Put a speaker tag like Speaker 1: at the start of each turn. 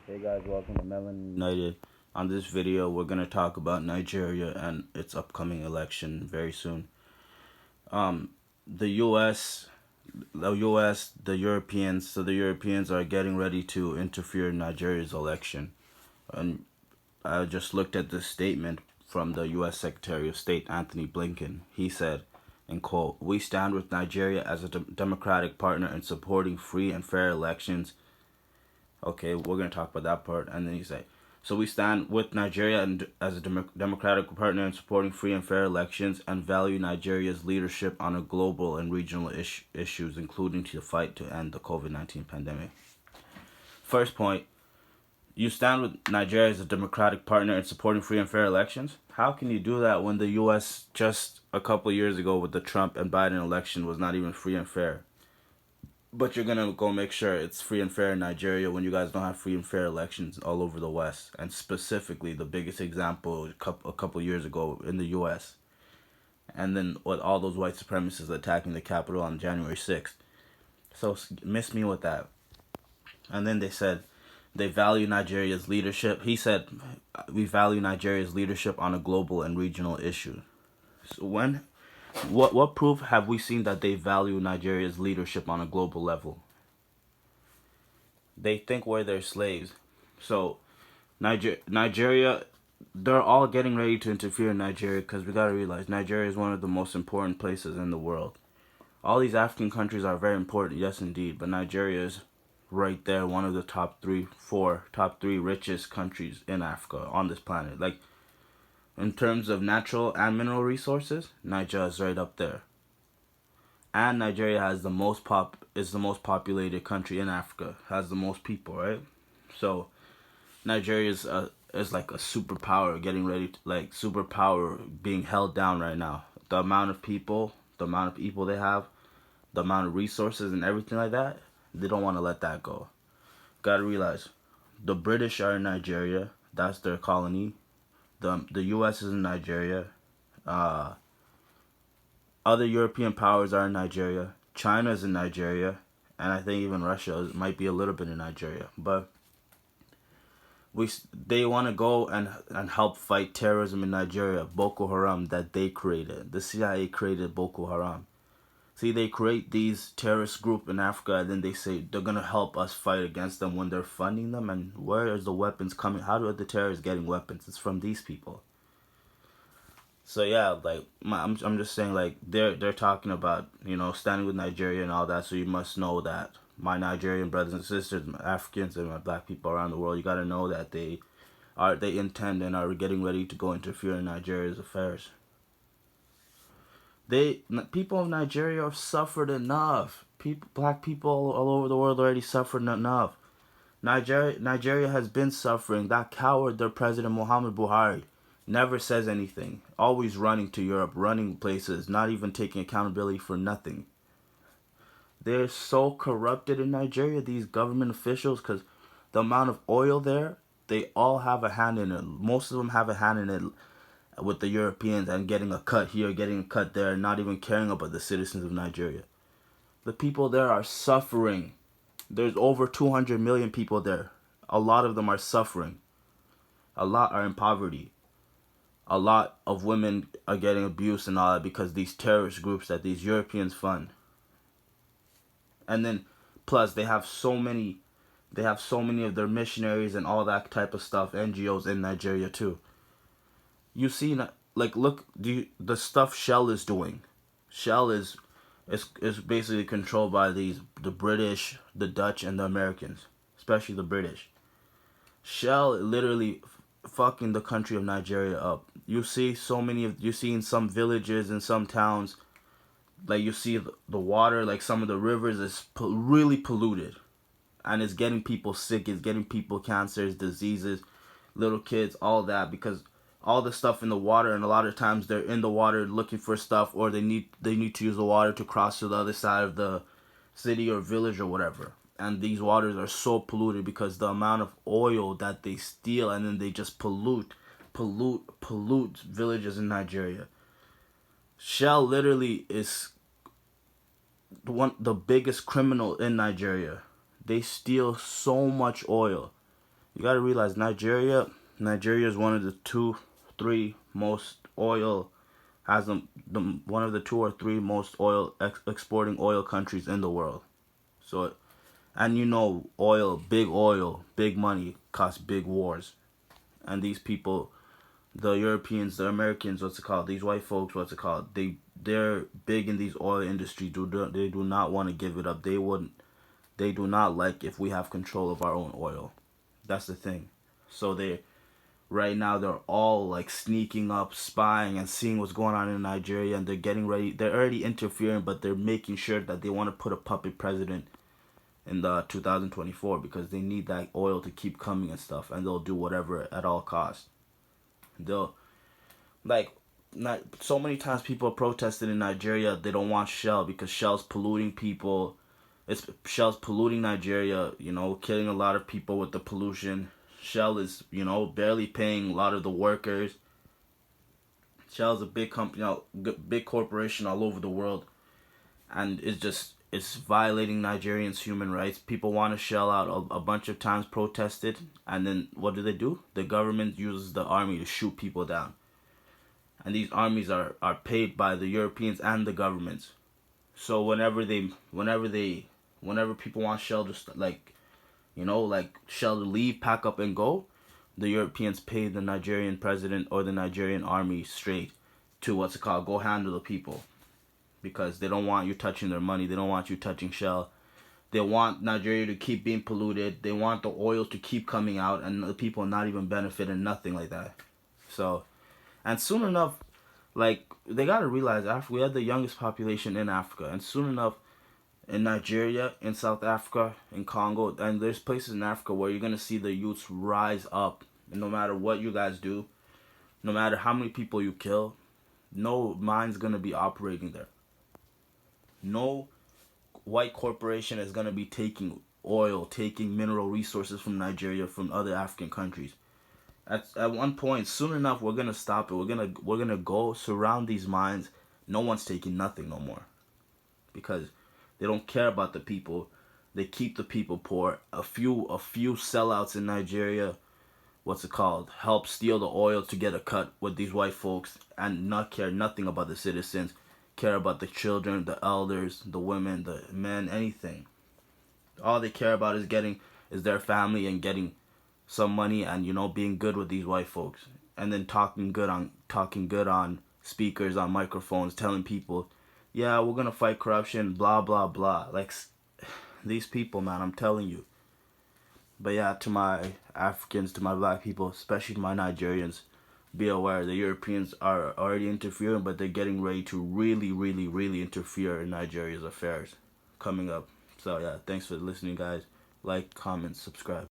Speaker 1: Hey guys, welcome to Melon United. On this video, we're gonna talk about Nigeria and its upcoming election very soon. Um, the U.S., the Europeans, the Europeans are getting ready to interfere in Nigeria's election. And I just looked at this statement from the U.S. Secretary of State Anthony Blinken. He said, in quote, "We stand with Nigeria as a democratic partner in supporting free and fair elections." Okay, we're going to talk about that part. And then he said, "So we stand with Nigeria and as a democratic partner in supporting free and fair elections and value Nigeria's leadership on a global and regional issues, including to the fight to end the COVID-19 pandemic." First point, you stand with Nigeria as a democratic partner in supporting free and fair elections? How can you do that when the U.S. just a couple years ago with the Trump and Biden election was not even free and fair? But you're gonna go make sure it's free and fair in Nigeria when you guys don't have free and fair elections all over the West, and specifically the biggest example a couple years ago in the U.S. And then with all those white supremacists attacking the Capitol on January 6th. So miss me with that. And then they said they value Nigeria's leadership. He said we value Nigeria's leadership on a global and regional issue. So what proof have we seen that they value Nigeria's leadership on a global level? They think we're their slaves. So Nigeria, they're all getting ready to interfere in Nigeria because we gotta realize Nigeria is one of the most important places in the world. All these African countries are very important, yes indeed, but Nigeria is right there, one of the top three richest countries in Africa on this planet. Like in terms of natural and mineral resources, Nigeria is right up there. And Nigeria has the most populated country in Africa, has the most people, right? So Nigeria is like a superpower getting ready to, like superpower being held down right now. The amount of people they have, the amount of resources and everything like that, they don't want to let that go. Gotta realize, the British are in Nigeria. That's their colony. The U.S. is in Nigeria. Uh, Other European powers are in Nigeria. China is in Nigeria, and I think even Russia might be a little bit in Nigeria. But they want to go and help fight terrorism in Nigeria, Boko Haram that they created. The CIA created Boko Haram. See, they create these terrorist group in Africa, and then they say they're gonna help us fight against them when they're funding them. And where is the weapons coming? How are the terrorists getting weapons? It's from these people. So yeah, like I'm just saying, like they're talking about standing with Nigeria and all that. So you must know that my Nigerian brothers and sisters, my Africans and my black people around the world, you got to know that they intend and are getting ready to go interfere in Nigeria's affairs. People of Nigeria have suffered enough. Black people all over the world already suffered enough. Nigeria has been suffering. That coward, their president Muhammad Buhari, never says anything. Always running to Europe, running places, not even taking accountability for nothing. They're so corrupted in Nigeria, these government officials, because the amount of oil there, they all have a hand in it. Most of them have a hand in it with the Europeans and getting a cut here, getting a cut there, not even caring about the citizens of Nigeria. The people there are suffering. There's over 200 million people there. A lot of them are suffering. A lot are in poverty. A lot of women are getting abused and all that because these terrorist groups that these Europeans fund. And then plus they have so many of their missionaries and all that type of stuff, NGOs in Nigeria too. You see, like, look, the stuff Shell is doing. Shell is basically controlled by the British, the Dutch, and the Americans, especially the British. Shell literally fucking the country of Nigeria up. You see in some villages and some towns, like you see the water, like some of the rivers is really polluted, and it's getting people sick. It's getting people cancers, diseases, little kids, all that because all the stuff in the water, and a lot of times they're in the water looking for stuff, or they need to use the water to cross to the other side of the city or village or whatever. And these waters are so polluted because the amount of oil that they steal, and then they just pollute villages in Nigeria. Shell literally is the biggest criminal in Nigeria. They steal so much oil. You gotta realize Nigeria is one of the two, three most oil has one of the two or three most oil exporting oil countries in the world. So, and oil, big money costs big wars, and these people, the Europeans, the Americans, what's it called? These white folks, what's it called? They're big in these oil industries. They do not want to give it up. They wouldn't. They do not like if we have control of our own oil. That's the thing. So right now they're all like sneaking up, spying, and seeing what's going on in Nigeria, and they're getting ready. They're already interfering, but they're making sure that they want to put a puppet president in the 2024 because they need that oil to keep coming and stuff, and they'll do whatever at all costs. They'll like not so many times people protested in Nigeria. They don't want Shell because Shell's polluting people. Shell's polluting Nigeria. Killing a lot of people with the pollution. Shell is barely paying a lot of the workers. Shell's a big company, big corporation all over the world, and it's violating Nigerians' human rights. People want to shell out a bunch of times, protested, and then what do? The government uses the army to shoot people down. And these armies are paid by the Europeans and the governments. So whenever people want Shell just like Shell to leave, pack up and go, the Europeans pay the Nigerian president or the Nigerian army straight to go handle the people. Because they don't want you touching their money. They don't want you touching Shell. They want Nigeria to keep being polluted. They want the oil to keep coming out and the people not even benefiting, nothing like that. So, and soon enough, they got to realize we had the youngest population in Africa. And soon enough, in Nigeria, in South Africa, in Congo, and there's places in Africa where you're going to see the youths rise up. And no matter what you guys do, no matter how many people you kill, no mine's going to be operating there. No white corporation is going to be taking oil, taking mineral resources from Nigeria, from other African countries. At one point, soon enough, we're going to stop it. We're gonna go surround these mines. No one's taking nothing no more. Because they don't care about the people. They keep the people poor. A few sellouts in Nigeria, help steal the oil to get a cut with these white folks and not care nothing about the citizens. Care about the children, the elders, the women, the men, anything. All they care about is their family and getting some money and being good with these white folks, and then talking good on speakers, on microphones, telling people, yeah, we're gonna fight corruption, blah blah blah. These people, man, I'm telling you. But yeah, to my Africans, to my black people, especially to my Nigerians, be aware the Europeans are already interfering, but they're getting ready to really, really, really interfere in Nigeria's affairs coming up. So yeah, thanks for listening, guys. Like, comment, subscribe.